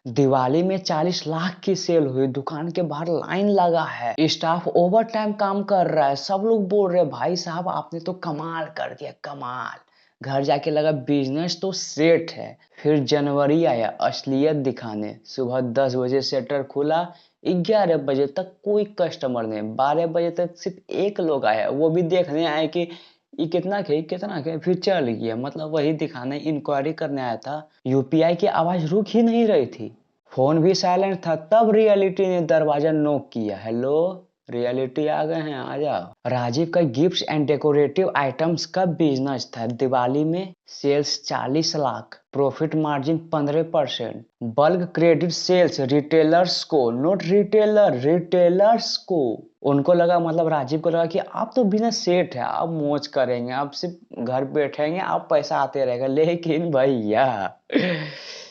दिवाली में 40 लाख की सेल हुई, दुकान के बाहर लाइन लगा है, स्टाफ ओवर टाइम काम कर रहा है, सब लोग बोल रहे हैं भाई साहब आपने तो कमाल कर दिया कमाल। घर जाके लगा बिजनेस तो सेट है। फिर जनवरी आया असलियत दिखाने, सुबह 10 बजे शटर खुला, 11 बजे तक कोई कस्टमर नहीं, 12 बजे तक सिर्फ एक लोग आया, वो भी देखने आए कि ये कितना के फिर चल गया, मतलब वही दिखाने इंक्वायरी करने आया था। यूपीआई की आवाज रुक ही नहीं रही थी, फोन भी साइलेंट था, तब रियलिटी ने दरवाजा नॉक किया। हेलो, रियलिटी आ गए हैं, आ जाओ। राजीव का गिफ्ट्स एंड डेकोरेटिव आइटम्स का बिजनेस था। दिवाली में sales 40 lakh, profit margin 15%, bulk credit sales retailers को, नॉट रिटेलर, रिटेलर्स को। उनको लगा, मतलब राजीव को लगा कि आप तो बिजनेस सेट है, आप मौज करेंगे, आप सिर्फ घर बैठेंगे, आप पैसा आते रहेगा। लेकिन भैया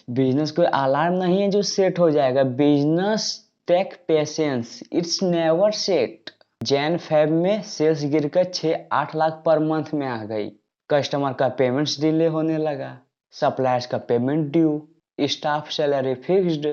बिजनेस कोई अलार्म नहीं है जो सेट हो जाएगा। Business take patience, it's never set. Jan Feb में सेल्स गिरकर 6-8 लाख पर मंथ में आ गई। कस्टमर का पेमेंट्स डिले होने लगा, सप्लायर्स का payment due, staff salary fixed.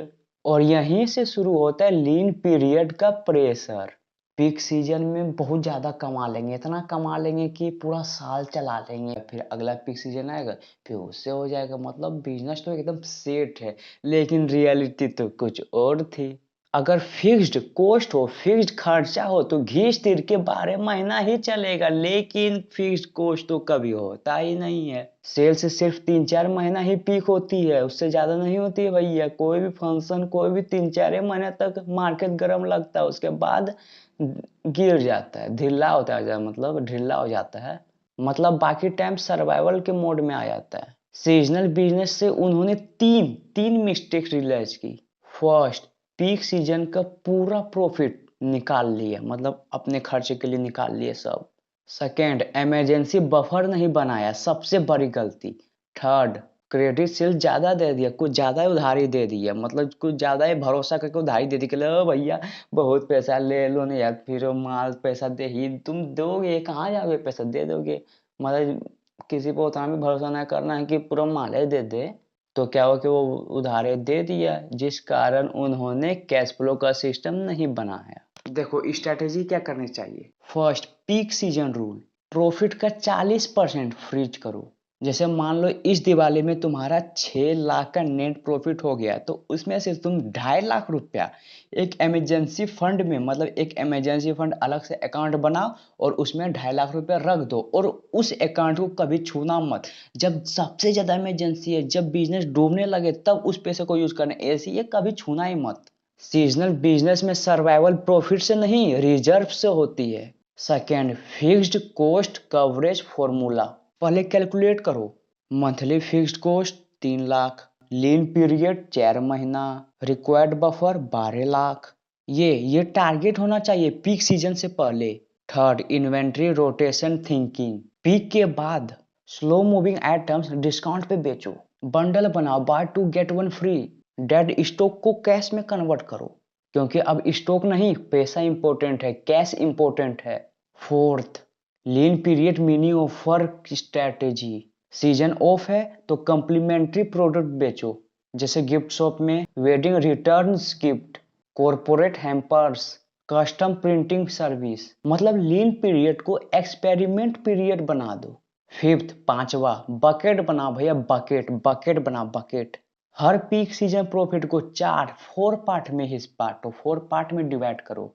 और यहीं से शुरू होता है लीन पीरियड का प्रेशर। पीक सीजन में बहुत ज्यादा कमा लेंगे, इतना कमा लेंगे कि पूरा साल चला लेंगे, फिर अगला पीक सीजन आएगा, फिर उससे हो जाएगा, मतलब बिजनेस तो एकदम सेट है। लेकिन रियलिटी तो कुछ और थी। अगर फिक्स्ड कॉस्ट हो, फिक्स्ड खर्चा हो तो घीस तीर के 12 महीना ही चलेगा, लेकिन फिक्स्ड कॉस्ट तो कभी होता ही नहीं है। सेल से सिर्फ 3-4 महीना ही पीक होती है, उससे ज्यादा नहीं होती है भैया। कोई भी फंक्शन, कोई भी 3-4 महीने तक मार्केट गर्म लगता है, उसके बाद गिर जाता है, ढीला होता है, मतलब ढीला हो जाता है, मतलब बाकी टाइम सर्वाइवल के मोड में आ जाता है। सीजनल बिजनेस से उन्होंने तीन तीन मिस्टेक रियलाइज की। फर्स्ट, पीक सीजन का पूरा प्रॉफिट निकाल लिया, मतलब अपने खर्चे के लिए निकाल लिए सब। सेकेंड, इमरजेंसी बफर नहीं बनाया, सबसे बड़ी गलती। थर्ड, क्रेडिट सेल ज्यादा दे दिया, कुछ ज्यादा ही उधारी दे दिया, मतलब कुछ ज्यादा ही भरोसा करके उधारी दे दी कि लो भैया बहुत पैसा ले लो ना यार, फिर वो माल पैसा दे ही तुम दोगे, कहाँ जाओगे पैसा दे दोगे, मतलब किसी पर उतना भी भरोसा नहीं करना है कि पूरा माल ही दे दे। तो क्या हो कि वो उधारे दे दिया, जिस कारण उन्होंने कैश फ्लो का सिस्टम नहीं बनाया। देखो स्ट्रेटेजी क्या करनी चाहिए। First, peak season rule, profit का 40% फ्रीज करो। जैसे मान लो इस दिवाली में तुम्हारा 6 लाख का नेट प्रॉफिट हो गया, तो उसमें से तुम 2.5 लाख रुपया एक इमरजेंसी फंड में, मतलब एक इमरजेंसी फंड अलग से अकाउंट बनाओ और उसमें 2.5 लाख रुपया रख दो, और उस अकाउंट को कभी छूना मत। जब सबसे ज्यादा इमरजेंसी है, जब बिजनेस डूबने लगे, तब उस पैसे को यूज करना, ऐसे ये कभी छूना ही मत। सीजनल बिजनेस में सर्वाइवल प्रॉफिट से नहीं, रिजर्व से होती है। Second, fixed cost coverage formula, पहले कैलकुलेट करो। मंथली फिक्स्ड कॉस्ट 3 लाख, लीन पीरियड 4 महीना, रिक्वायर्ड बफर 12 लाख। ये टारगेट होना चाहिए पीक सीजन से पहले। Third, inventory rotation thinking, peak के बाद स्लो मूविंग आइटम्स डिस्काउंट पे बेचो, बंडल बनाओ, buy two get one free. Dead stock को कैश में कन्वर्ट करो, क्योंकि अब स्टॉक नहीं, पैसा इंपॉर्टेंट है, कैश इंपॉर्टेंट है। Fourth, lean period mini offer strategy, season off है तो कंप्लीमेंट्री प्रोडक्ट बेचो, जैसे गिफ्ट शॉप में wedding returns gift, corporate hampers, custom printing service, मतलब लीन पीरियड को एक्सपेरिमेंट पीरियड बना दो। फिफ्थ, पांचवा, बकेट बना भैया, बकेट बकेट बना बकेट। हर पीक सीजन प्रॉफिट को 4 पार्ट में ही बांटो, 4 पार्ट में डिवाइड करो।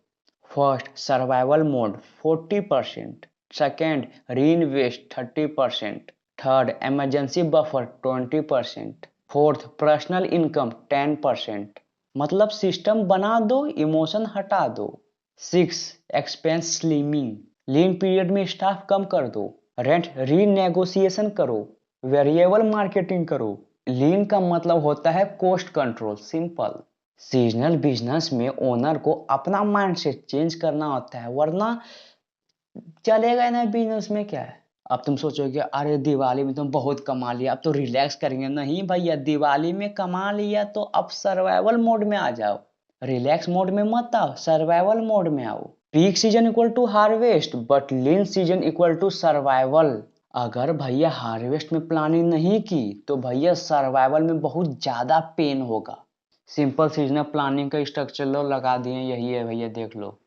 फर्स्ट, सर्वाइवल मोड 40%, सेकेंड, री invest 30%, third, emergency buffer 20%, fourth, personal income 10%, मतलब सिस्टम बना दो, इमोशन हटा दो। सिक्स, एक्सपेंस स्लिमिंग, लीन पीरियड में स्टाफ कम कर दो, रेंट रीनेगोशिएशन करो, वेरिएबल मार्केटिंग करो। लीन का मतलब होता है cost control, simple. Seasonal business में ओनर को अपना माइंडसेट चेंज करना होता है, वरना चलेगा ना बिजनेस में, क्या है। अब तुम सोचोगे अरे दिवाली में तुम बहुत कमा लिया, अब तो रिलैक्स करेंगे, नहीं भैया, दिवाली में कमा लिया तो अब सर्वाइवल मोड में आ जाओ, रिलैक्स मोड में मत आओ, सर्वाइवल मोड में आओ। Peak season equal to harvest, but lean season equal to survival. अगर भैया हार्वेस्ट में प्लानिंग नहीं की तो भैया सर्वाइवल में बहुत ज्यादा पेन होगा। सिंपल सीजनल प्लानिंग का स्ट्रक्चर लो लगा दिए, यही है भैया देख लो।